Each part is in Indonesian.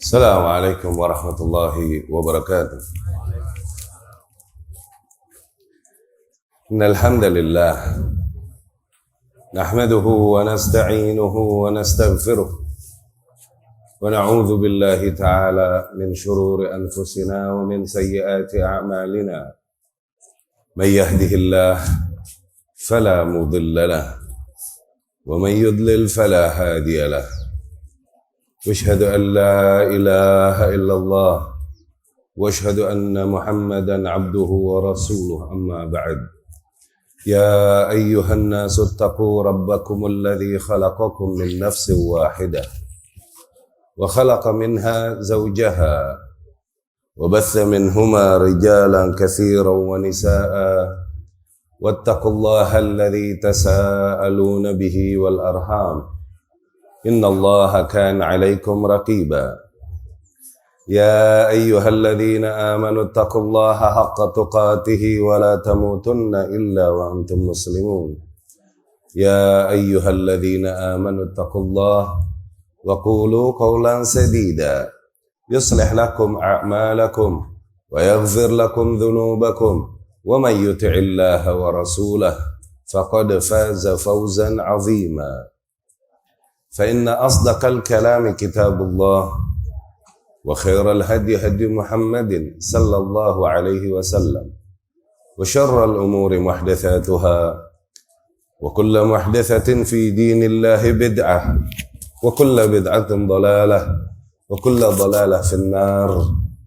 السلام عليكم ورحمة الله وبركاته. إن الحمد لله نحمده ونستعينه ونستغفره ونعوذ بالله تعالى من شرور أنفسنا ومن سيئات أعمالنا. من يهده الله فلا مضل له ومن يضلل فلا هادي له. واشهد أن لا إله إلا الله واشهد أن محمدا عبده ورسوله. أما بعد، يا أيها الناس اتقوا ربكم الذي خلقكم من نفس واحدة وخلق منها زوجها وبث منهما رجالا كثيرا ونساء واتقوا الله الذي تساءلون به والأرحام إن الله كان عليكم رقيبا. يا أيها الذين آمنوا اتقوا الله حق تقاته ولا تموتن إلا وأنتم مسلمون. يا أيها الذين آمنوا اتقوا الله وقولوا قولا سديدا يصلح لكم أعمالكم ويغفر لكم ذنوبكم ومن يطع الله ورسوله فقد فاز فوزا عظيما. فإن أصدق الكلام كتاب الله وخير الهدي هدي محمد صلى الله عليه وسلم وشر الأمور محدثاتها وكل محدثة في دين الله بدعة وكل بدعة ضلالة وكل ضلالة في النار.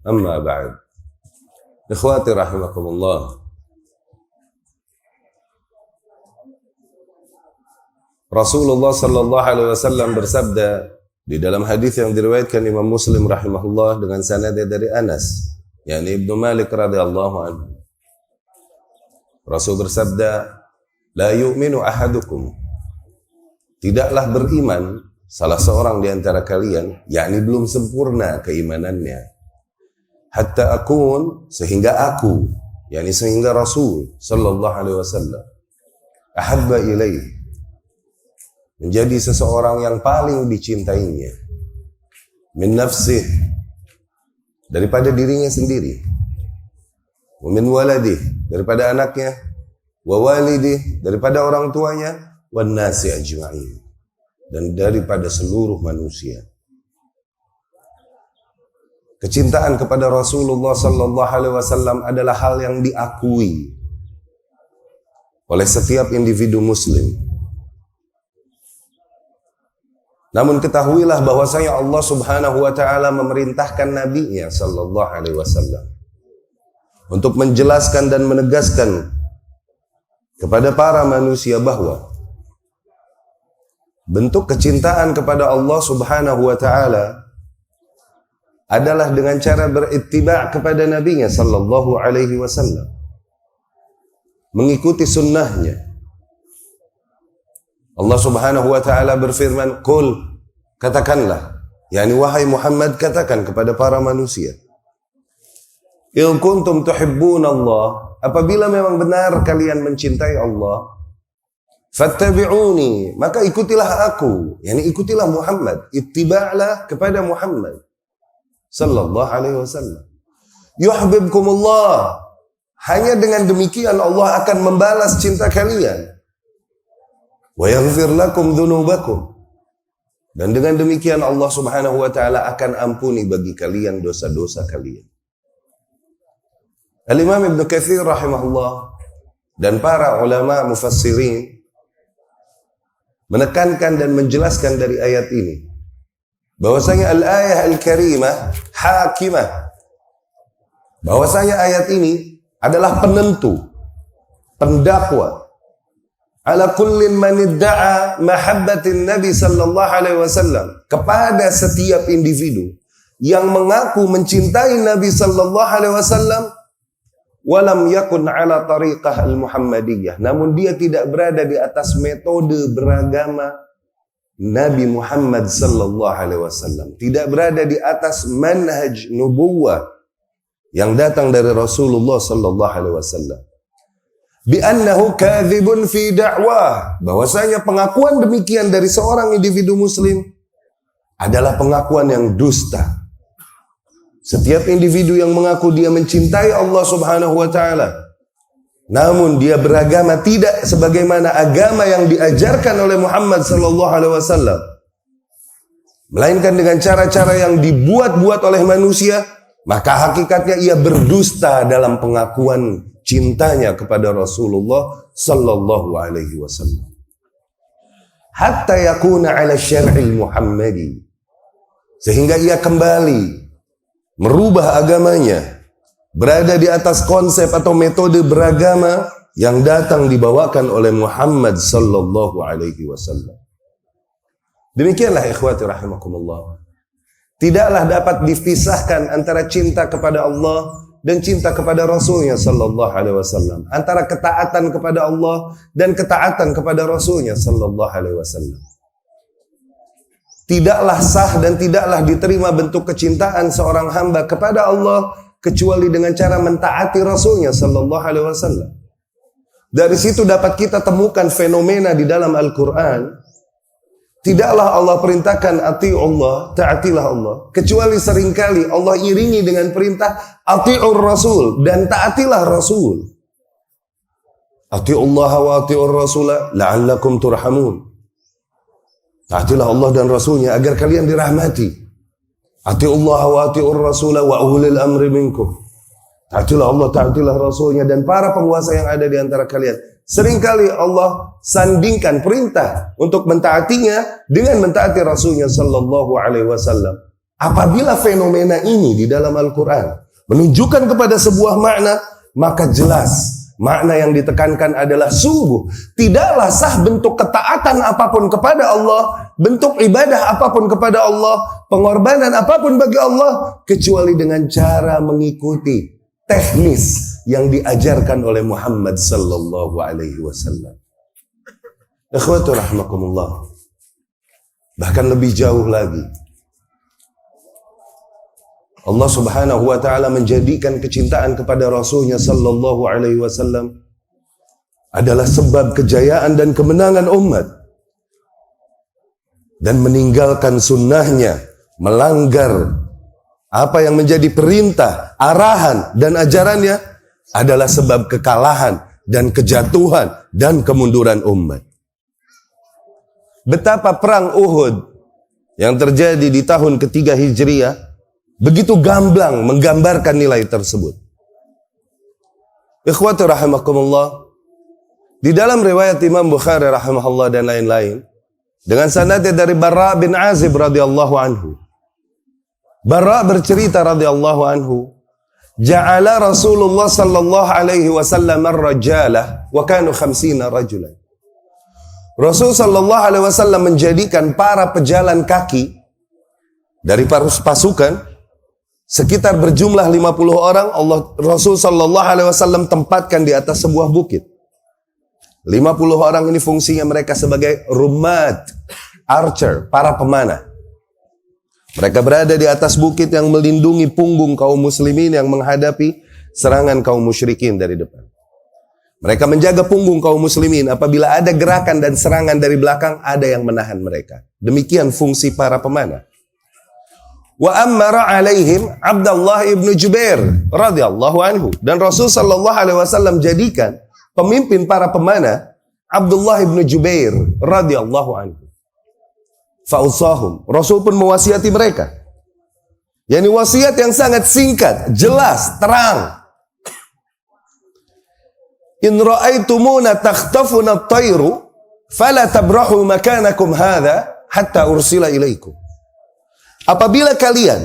أما بعد، إخواتي رحمكم الله، Rasulullah sallallahu alaihi wasallam bersabda di dalam hadis yang diriwayatkan Imam Muslim rahimahullah dengan sanadnya dari Anas, yakni Ibnu Malik radhiyallahu anhu. Rasul bersabda, "La yu'minu ahadukum." Tidaklah beriman salah seorang di antara kalian, yakni belum sempurna keimanannya. Hatta akun, sehingga aku, yakni sehingga Rasul sallallahu alaihi wasallam, ahabba ilaih, menjadi seseorang yang paling dicintainya, min nafsih, daripada dirinya sendiri, wa min waladih, daripada anaknya, wa walidih, daripada orang tuanya, wan nasi ajma'in, dan daripada seluruh manusia. Kecintaan kepada Rasulullah sallallahu alaihi wasallam adalah hal yang diakui oleh setiap individu muslim. Namun ketahuilah bahwasanya Allah Subhanahu wa taala memerintahkan nabinya sallallahu alaihi wasallam untuk menjelaskan dan menegaskan kepada para manusia bahwa bentuk kecintaan kepada Allah Subhanahu wa taala adalah dengan cara berittiba' kepada nabinya sallallahu alaihi wasallam, mengikuti sunnahnya. Allah Subhanahu wa taala berfirman, "Qul," katakanlah, yakni wahai Muhammad, katakan kepada para manusia, "In kuntum tuhibbunallah," apabila memang benar kalian mencintai Allah, "fattabi'uni," maka ikutilah aku, yakni ikutilah Muhammad, ittiba'lah kepada Muhammad sallallahu alaihi wasallam. "Yuhibbukumullah," hanya dengan demikian Allah akan membalas cinta kalian. "Wa yaghfir lakum dzunubakum," dan dengan demikian Allah Subhanahu wa taala akan ampuni bagi kalian dosa-dosa kalian. Al-Imam Ibnu Katsir rahimahullah dan para ulama mufassirin menekankan dan menjelaskan dari ayat ini bahwasanya al-ayah al-karimah hakimah, bahwasanya ayat ini adalah penentu, pendakwa ala kullin man idda'a mahabbatin Nabi sallallahu alaihi wasallam, kepada setiap individu yang mengaku mencintai Nabi sallallahu alaihi wasallam, walam yakun ala tariqah al-Muhammadiyah, namun dia tidak berada di atas metode beragama Nabi Muhammad sallallahu alaihi wasallam, tidak berada di atas manhaj nubuwah yang datang dari Rasulullah sallallahu alaihi wasallam. Bi annahu kadzibun fi da'wah, bahwasanya pengakuan demikian dari seorang individu muslim adalah pengakuan yang dusta Setiap individu yang mengaku dia mencintai Allah Subhanahu wa taala, namun dia beragama tidak sebagaimana agama yang diajarkan oleh Muhammad sallallahu alaihi wasallam, melainkan dengan cara-cara yang dibuat-buat oleh manusia, maka hakikatnya ia berdusta dalam pengakuan cintanya kepada Rasulullah sallallahu alaihi wasallam. Hatta yakuna ala syar'il Muhammadi, sehingga ia kembali merubah agamanya, berada di atas konsep atau metode beragama yang datang dibawakan oleh Muhammad sallallahu alaihi wasallam. Demikianlah ikhwati rahimakumullah. Tidaklah dapat dipisahkan antara cinta kepada Allah dan cinta kepada Rasulnya sallallahu alaihi wasallam, antara ketaatan kepada Allah dan ketaatan kepada Rasulnya sallallahu alaihi wasallam. Tidaklah sah dan tidaklah diterima bentuk kecintaan seorang hamba kepada Allah kecuali dengan cara mentaati Rasulnya sallallahu alaihi wasallam. Dari situ dapat kita temukan fenomena di dalam Al-Quran. Tidaklah Allah perintahkan ati Allah, taatilah Allah, kecuali seringkali Allah iringi dengan perintah ati'ur Rasul, dan taatilah Rasul. Ati'ullah wa ati'ur Rasulah la'allakum turhamun. Taatilah Allah dan Rasulnya agar kalian dirahmati. Ati'ullah wa ati'ur Rasulah wa ulil amri minkum. Taatilah Allah, taatilah Rasulnya dan para penguasa yang ada di antara kalian. Seringkali Allah sandingkan perintah untuk mentaatinya dengan mentaati Rasulnya sallallahu alaihi wasallam. Apabila fenomena ini di dalam Al-Quran menunjukkan kepada sebuah makna, maka jelas makna yang ditekankan adalah sungguh tidaklah sah bentuk ketaatan apapun kepada Allah, bentuk ibadah apapun kepada Allah, pengorbanan apapun bagi Allah, kecuali dengan cara mengikuti teknis yang diajarkan oleh Muhammad sallallahu alaihi wasallam. Ikhwatu rahmakumullah. Bahkan lebih jauh lagi, Allah Subhanahu wa taala menjadikan kecintaan kepada Rasulnya sallallahu alaihi wasallam adalah sebab kejayaan dan kemenangan umat, dan meninggalkan sunnahnya, melanggar apa yang menjadi perintah, arahan dan ajarannya adalah sebab kekalahan dan kejatuhan dan kemunduran umat. Betapa perang Uhud yang terjadi di tahun ketiga Hijriah begitu gamblang menggambarkan nilai tersebut. Ikhwati rahimakumullah, di dalam riwayat Imam Bukhari rahimahullah dan lain-lain, dengan sanadnya dari Bara bin Azib radhiyallahu anhu. Bara bercerita radhiyallahu anhu, ja'ala Rasulullah sallallahu alaihi wasallam ar-rajalah wa kanu 50 rajulan. Rasul sallallahu alaihi wasallam menjadikan para pejalan kaki dari pasukan sekitar berjumlah 50 orang. Rasul sallallahu alaihi wasallam tempatkan di atas sebuah bukit. 50 orang ini fungsinya mereka sebagai rummat, archer, para pemanah. Mereka berada di atas bukit yang melindungi punggung kaum muslimin yang menghadapi serangan kaum musyrikin dari depan. Mereka menjaga punggung kaum muslimin, apabila ada gerakan dan serangan dari belakang, ada yang menahan mereka. Demikian fungsi para pemanah. Wa ammara alaihim Abdullah ibn Jubair radhiyallahu anhu, dan Rasul sallallahu alaihi wasallam jadikan pemimpin para pemanah Abdullah ibn Jubair radhiyallahu anhu. Fa'usahum, Rasul pun mewasiati mereka. Yani wasiat yang sangat singkat, jelas, terang. In ra'aitumuna takhtafuna at-tayru fala tabrahu makanakum hadha hatta ursila ilaikum. Apabila kalian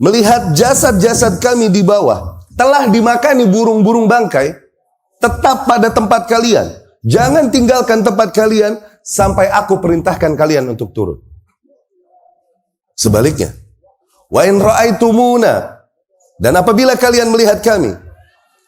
melihat jasad-jasad kami di bawah telah dimakani burung-burung bangkai, tetap pada tempat kalian. Jangan tinggalkan tempat kalian sampai aku perintahkan kalian untuk turun. Sebaliknya, wa in ra'aitumuna, dan apabila kalian melihat kami,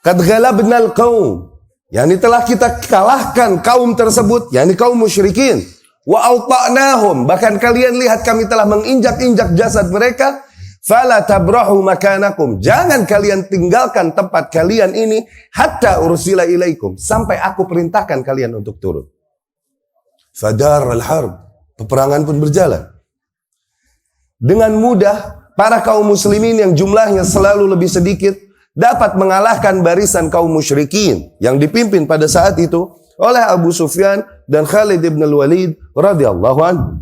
qad ghalabnal qaum, yakni telah kita kalahkan kaum tersebut, yakni kaum musyrikin, wa awta'nahum, bahkan kalian lihat kami telah menginjak-injak jasad mereka, fala tabrahu makanakum, jangan kalian tinggalkan tempat kalian ini hatta ursila ilaikum, sampai aku perintahkan kalian untuk turun. Fadar al-harb, peperangan pun berjalan. Dengan mudah para kaum muslimin yang jumlahnya selalu lebih sedikit dapat mengalahkan barisan kaum musyrikin yang dipimpin pada saat itu oleh Abu Sufyan dan Khalid ibn al-Walid radhiyallahu anhu,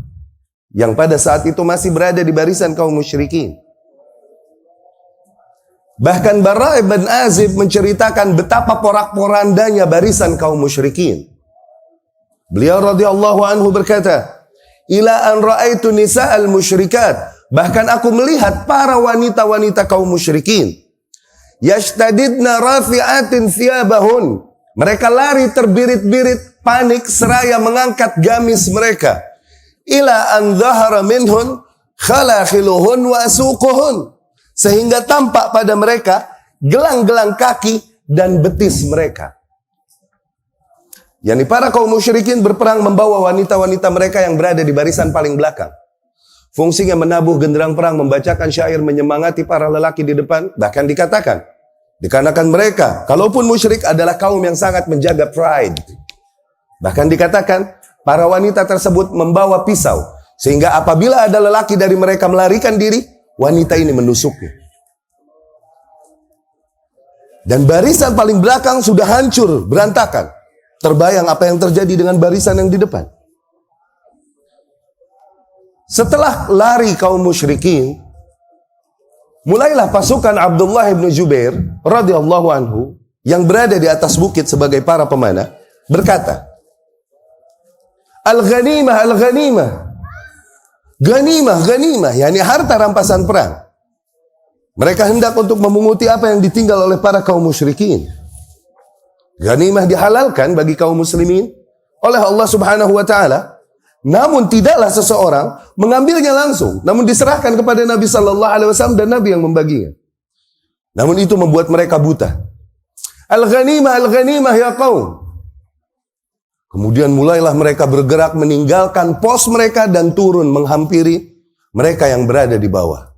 yang pada saat itu masih berada di barisan kaum musyrikin. Bahkan Bara' ibn Azib menceritakan betapa porak-porandanya barisan kaum musyrikin. Beliau radhiyallahu anhu berkata, "Ila an ra'aitu nisa'al musyrikat." Bahkan aku melihat para wanita-wanita kaum musyrikin. Yashtadidna rafi'atin thiyabahun. Mereka lari terbirit-birit, panik seraya mengangkat gamis mereka. Ila an dhahara minhun khalakhiluhun wa asuquhun. Sehingga tampak pada mereka gelang-gelang kaki dan betis mereka. Yani para kaum musyrikin berperang membawa wanita-wanita mereka yang berada di barisan paling belakang. Fungsinya menabuh genderang perang, membacakan syair, menyemangati para lelaki di depan. Bahkan dikatakan, dikarenakan mereka, kalaupun musyrik adalah kaum yang sangat menjaga pride. Bahkan dikatakan, para wanita tersebut membawa pisau. Sehingga apabila ada lelaki dari mereka melarikan diri, wanita ini menusuknya. Dan barisan paling belakang sudah hancur, berantakan. Terbayang apa yang terjadi dengan barisan yang di depan. Setelah lari kaum musyrikin, mulailah pasukan Abdullah bin Jubair radhiyallahu anhu yang berada di atas bukit sebagai para pemanah berkata, "Al-ghanimah, al-ghanimah." Ghanimah, ghanimah, yakni harta rampasan perang. Mereka hendak untuk memunguti apa yang ditinggal oleh para kaum musyrikin. Ghanimah dihalalkan bagi kaum muslimin oleh Allah Subhanahu wa taala. Namun tidaklah seseorang mengambilnya langsung, namun diserahkan kepada Nabi sallallahu alaihi wasallam dan Nabi yang membaginya. Namun itu membuat mereka buta. Al-ghanimah, al-ghanimah ya qaum. Kemudian mulailah mereka bergerak meninggalkan pos mereka dan turun menghampiri mereka yang berada di bawah.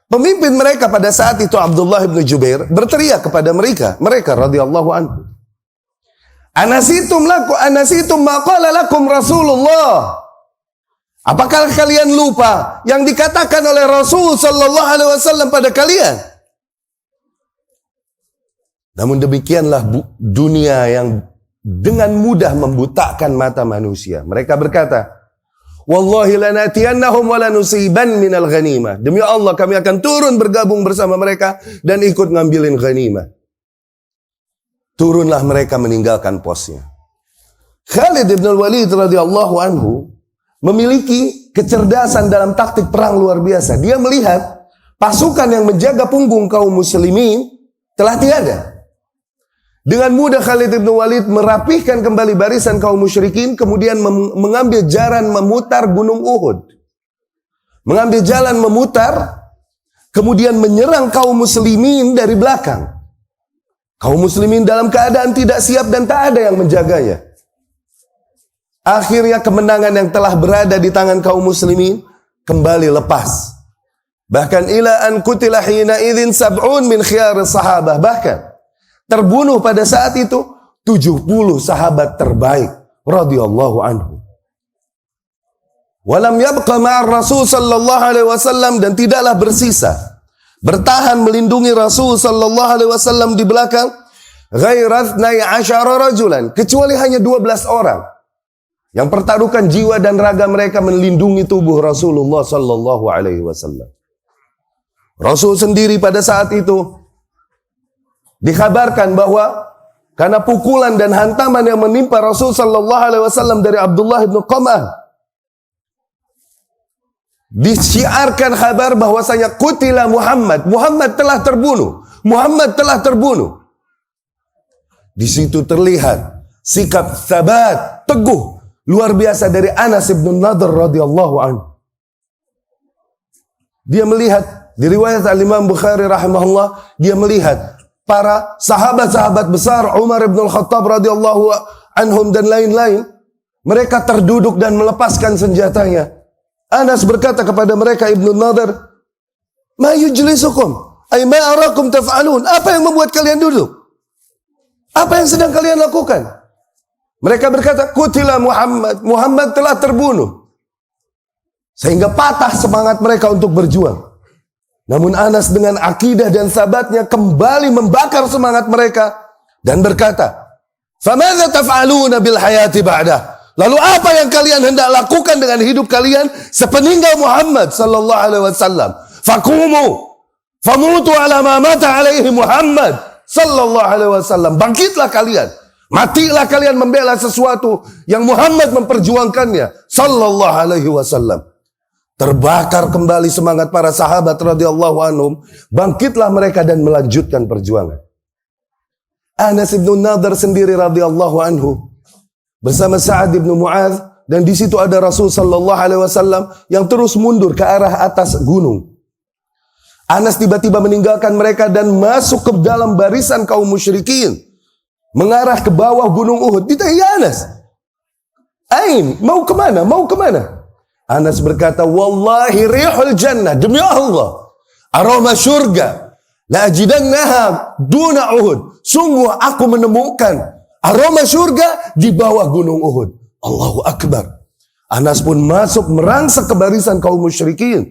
Pemimpin mereka pada saat itu Abdullah bin Jubair berteriak kepada mereka radhiyallahu anhu. Anasitum maqala lakum Rasulullah. Apakah kalian lupa yang dikatakan oleh Rasul sallallahu alaihi wasallam pada kalian? Namun demikianlah dunia yang dengan mudah membutakan mata manusia. Mereka berkata, "Wallahi lanatiyannahum wa lanusiban minal ghanimah." Demi Allah kami akan turun bergabung bersama mereka dan ikut ngambilin ghanimah. Turunlah mereka meninggalkan posnya. Khalid ibn al-Walid radhiyallahu anhu memiliki kecerdasan dalam taktik perang luar biasa. Dia melihat pasukan yang menjaga punggung kaum muslimin telah tiada. Dengan mudah Khalid ibn Walid merapihkan kembali barisan kaum musyrikin, kemudian mengambil jalan memutar gunung Uhud. Mengambil jalan memutar, kemudian menyerang kaum muslimin dari belakang. Kaum muslimin dalam keadaan tidak siap dan tak ada yang menjaganya. Akhirnya kemenangan yang telah berada di tangan kaum muslimin kembali lepas. Bahkan ila an qutila hina idzin sab'un min khiyar sahabah. Bahkan terbunuh pada saat itu 70 sahabat terbaik radhiyallahu anhu. Walam yabqa ma'ar Rasul sallallahu alaihi wasallam, dan tidaklah bersisa bertahan melindungi Rasul sallallahu alaihi wasallam di belakang ghairat 12 rajulan, kecuali hanya 12 orang yang pertaruhkan jiwa dan raga mereka melindungi tubuh Rasulullah sallallahu alaihi wasallam. Rasul sendiri pada saat itu dikabarkan bahwa karena pukulan dan hantaman yang menimpa Rasul sallallahu alaihi wasallam dari Abdullah bin Qamah, disiarkan kabar bahwasanya qutila Muhammad telah terbunuh. Muhammad telah terbunuh. Di situ terlihat sikap sabat, teguh, luar biasa dari Anas bin Nadhr radhiyallahu anhu. Dia melihat, di riwayat Al-Imam Bukhari rahimahullah, dia melihat para sahabat-sahabat besar Umar bin Al-Khattab radhiyallahu anhum dan lain-lain, mereka terduduk dan melepaskan senjatanya. Anas berkata kepada mereka, Ibnu Nadhr, "Ma yujlisukum? Ay ma arakum taf'alun?" Apa yang membuat kalian duduk? Apa yang sedang kalian lakukan? Mereka berkata, "Qutila Muhammad. Muhammad telah terbunuh." Sehingga patah semangat mereka untuk berjuang. Namun Anas dengan akidah dan sabatnya kembali membakar semangat mereka dan berkata, "Famadza taf'aluna bil hayati ba'dah?" Lalu apa yang kalian hendak lakukan dengan hidup kalian sepeninggal Muhammad sallallahu alaihi wasallam? Faqumu famutu ala ma mata alaihi Muhammad sallallahu alaihi wasallam. Bangkitlah kalian, matilah kalian membela sesuatu yang Muhammad memperjuangkannya sallallahu alaihi wasallam. Terbakar kembali semangat para sahabat radhiyallahu anhum, bangkitlah mereka dan melanjutkan perjuangan. Anas bin Nadhr sendiri radhiyallahu anhu bersama Sa'ad bin Mu'adz, dan di situ ada Rasul sallallahu alaihi wasallam yang terus mundur ke arah atas gunung. Anas tiba-tiba meninggalkan mereka dan masuk ke dalam barisan kaum musyrikin, mengarah ke bawah gunung Uhud. Ditanya Anas, "Ain, mau kemana? Mau kemana?" Anas berkata, "Wallahi rihul jannah, demi Allah, aroma surga, la ajidannaha duna Uhud." Sungguh aku menemukan aroma surga di bawah gunung Uhud. Allahu Akbar. Anas pun masuk merangsek ke barisan kaum musyrikin.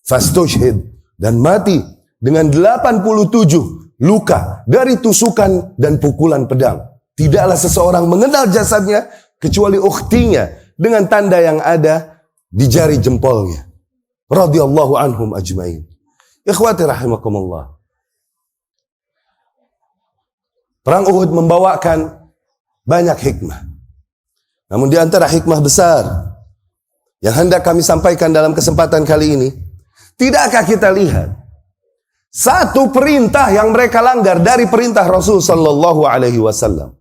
Fastushhid, dan mati dengan 87 luka dari tusukan dan pukulan pedang. Tidaklah seseorang mengenal jasadnya kecuali ukhtinya dengan tanda yang ada di jari jempolnya. Radhiyallahu anhum ajmain. Ikhwati rahimakumullah. Perang Uhud membawakan banyak hikmah. Namun di antara hikmah besar yang hendak kami sampaikan dalam kesempatan kali ini, tidakkah kita lihat satu perintah yang mereka langgar dari perintah Rasul sallallahu alaihi wasallam.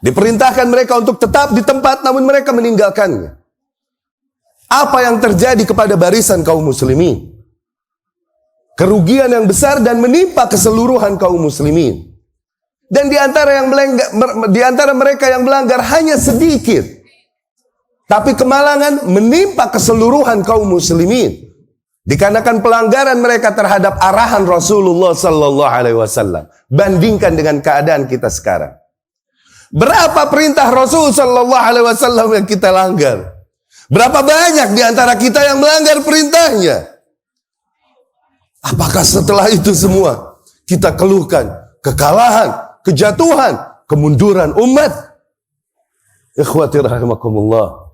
Diperintahkan mereka untuk tetap di tempat, namun mereka meninggalkannya. Apa yang terjadi kepada barisan kaum muslimin? Kerugian yang besar dan menimpa keseluruhan kaum muslimin. Dan di antara mereka yang melanggar hanya sedikit, tapi kemalangan menimpa keseluruhan kaum muslimin dikarenakan pelanggaran mereka terhadap arahan Rasulullah sallallahu alaihi wasallam. Bandingkan dengan keadaan kita sekarang. Berapa perintah Rasul sallallahu alaihi wasallam yang kita langgar? Berapa banyak di antara kita yang melanggar perintahnya? Apakah setelah itu semua kita keluhkan kekalahan, kejatuhan, kemunduran umat? Ikhwati rahimakumullah.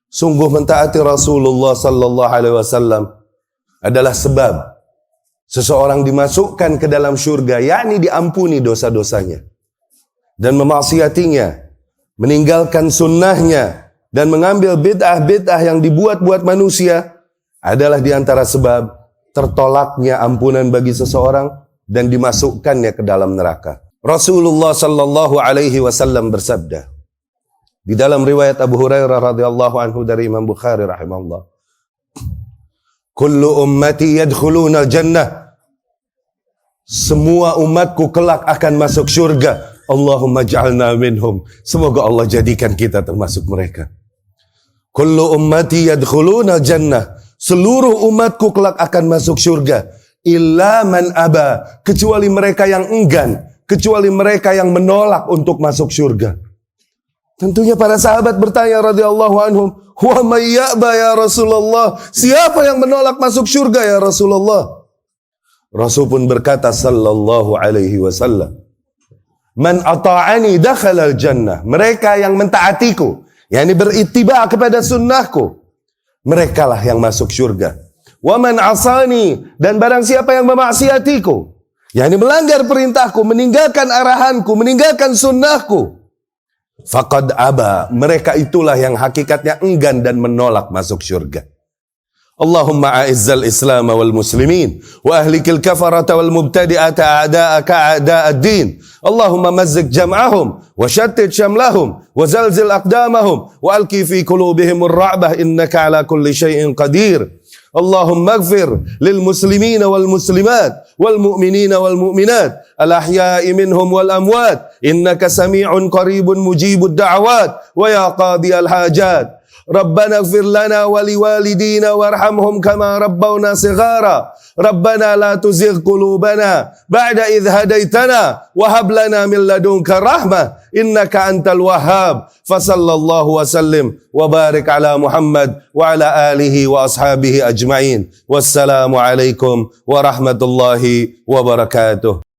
Sungguh mentaati Rasulullah sallallahu alaihi wasallam adalah sebab seseorang dimasukkan ke dalam syurga, yakni diampuni dosa-dosanya. Dan memaksiatinya, meninggalkan sunnahnya, dan mengambil bid'ah-bid'ah yang dibuat-buat manusia adalah di antara sebab tertolaknya ampunan bagi seseorang dan dimasukkannya ke dalam neraka. Rasulullah sallallahu alaihi wasallam bersabda di dalam riwayat Abu Hurairah radhiyallahu anhu dari Imam Bukhari rahimahullah, "Kullu ummati yadkhuluna jannah." Semua umatku kelak akan masuk syurga. Allahumma ja'alna minhum. Semoga Allah jadikan kita termasuk mereka. Kullu ummati yadkhuluna jannah. Seluruh umatku kelak akan masuk syurga. Illa man aba. Kecuali mereka yang enggan. Kecuali mereka yang menolak untuk masuk syurga. Tentunya para sahabat bertanya radhiyallahu anhum, "Wa may ya'ba ya Rasulullah?" Siapa yang menolak masuk syurga ya Rasulullah? Rasul pun berkata sallallahu alaihi wasallam, "Man ata'ani dakhala al-jannah." Mereka yang mentaatiku, yakni berittiba kepada sunnahku, merekalah yang masuk syurga. Wa man asani, dan barang siapa yang memaksiatiku, yakni melanggar perintahku, meninggalkan arahanku, meninggalkan sunnahku, faqad aba, mereka itulah yang hakikatnya enggan dan menolak masuk syurga. Allahumma a'izzal Islam wal muslimin wa ahlikil kafarata wal mubtadi'ata a'da'aka a'da'ad-din. Allahumma mazzik jam'ahum wa shattit shamlahum wa zalzil aqdamahum wa alqi fi qulubihim ar-ra'bah innaka ala kulli syai'in qadir. Allahumma ighfir lil muslimina wal muslimat wal mu'minina wal mu'minat al ahya'i minhum wal amwat innaka sami'un qaribun mujibud da'awat wa ya qadiyal hajat. Rabbana ighfir lana wa liwalidina warhamhum kama rabbawna sighara. Rabbana la tuzigh qulubana ba'da idh hadaitana wa hab lana min ladunka rahmah innaka antal wahhab. Fa sallallahu wa sallim wa barik ala Muhammad wa ala alihi wa ashabihi ajma'in. Wassalamu alaikum warahmatullahi wabarakatuh.